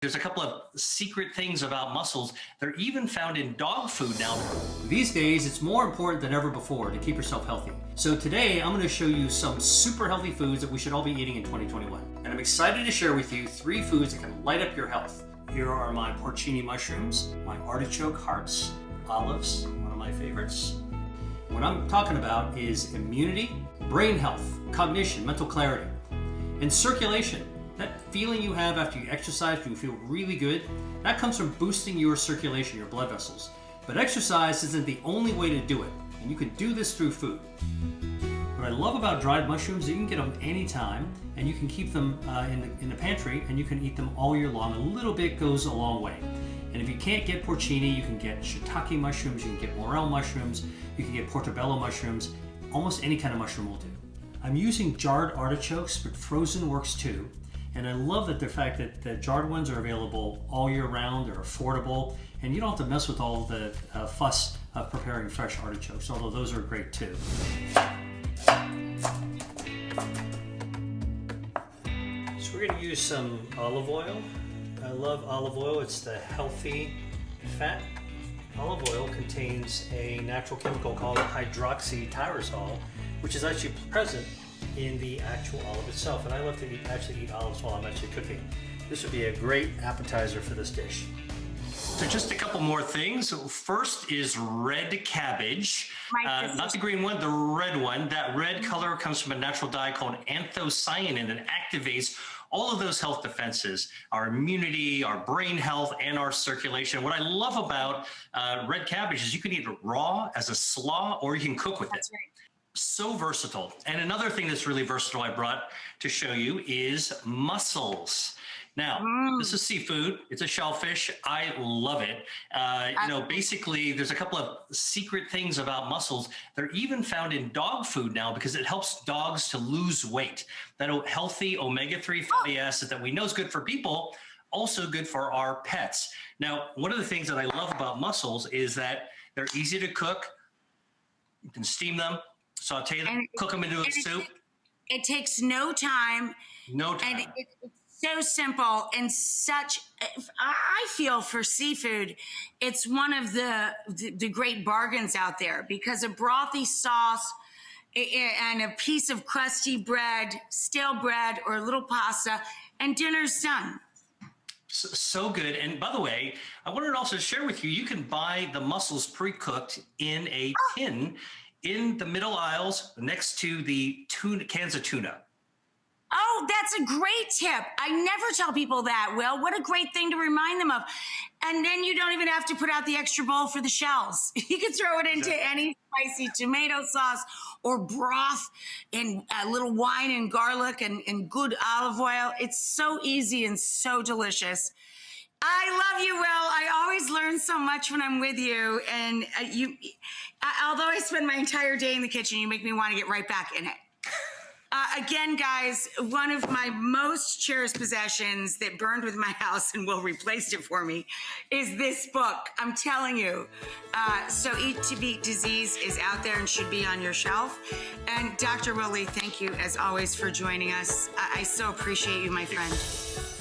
There's a couple of secret things about mussels. They're even found in dog food now. These days, it's more important than ever before to keep yourself healthy. So today, I'm going to show you some super healthy foods that we should all be eating in 2021. And I'm excited to share with you 3 foods that can light up your health. Here are my porcini mushrooms, my artichoke hearts, olives, one of my favorites. What I'm talking about is immunity, brain health, cognition, mental clarity, and circulation. That feeling you have after you exercise, you feel really good, that comes from boosting your circulation, your blood vessels. But exercise isn't the only way to do it, and you can do this through food. What I love about dried mushrooms, you can get them anytime, and you can keep them in the pantry, and you can eat them all year long. A little bit goes a long way. And if you can't get porcini, you can get shiitake mushrooms, you can get morel mushrooms, you can get portobello mushrooms. Almost any kind of mushroom will do. I'm using jarred artichokes, but frozen works too. And I love the fact that the jarred ones are available all year round, they're affordable, and you don't have to mess with all the fuss of preparing fresh artichokes, although those are great too. So we're going to use some olive oil. I love olive oil, it's the healthy fat. Olive oil contains a natural chemical called hydroxytyrosol, which is actually present in the actual olive itself, and I love to actually eat olives while I'm actually cooking. This would be a great appetizer for this dish. So just a couple more things. First is red cabbage, not the green one, the red one. That red color comes from a natural dye called anthocyanin that activates all of those health defenses, our immunity, our brain health, and our circulation. What I love about red cabbage is you can eat it raw as a slaw, or you can cook with it. That's right. So versatile. And another thing that's really versatile I brought to show you is mussels. Now, this is seafood. It's a shellfish. I love it. Basically, there's a couple of secret things about mussels. They're even found in dog food now because it helps dogs to lose weight. That healthy omega-3 fatty acid that we know is good for people, also good for our pets. Now, one of the things that I love about mussels is that they're easy to cook. You can steam them, saute them, cook them into a soup. It takes no time. No time. And it's so simple and such, I feel for seafood, it's one of the great bargains out there because a brothy sauce and a piece of crusty bread, stale bread, or a little pasta, and dinner's done. So good. And by the way, I wanted to also share with you, you can buy the mussels pre-cooked in a tin in the middle aisles next to the cans of tuna. Oh, that's a great tip. I never tell people that, Will. What a great thing to remind them of. And then you don't even have to put out the extra bowl for the shells. You can throw it into any spicy tomato sauce or broth and a little wine and garlic and good olive oil. It's so easy and so delicious. I love you, Will. I always learn so much when I'm with you. And although I spend my entire day in the kitchen, you make me want to get right back in it. Again, guys, one of my most cherished possessions that burned with my house and Will replaced it for me is this book. I'm telling you. So Eat to Beat Disease is out there and should be on your shelf. And Dr. Willie, thank you as always for joining us. I so appreciate you, my friend.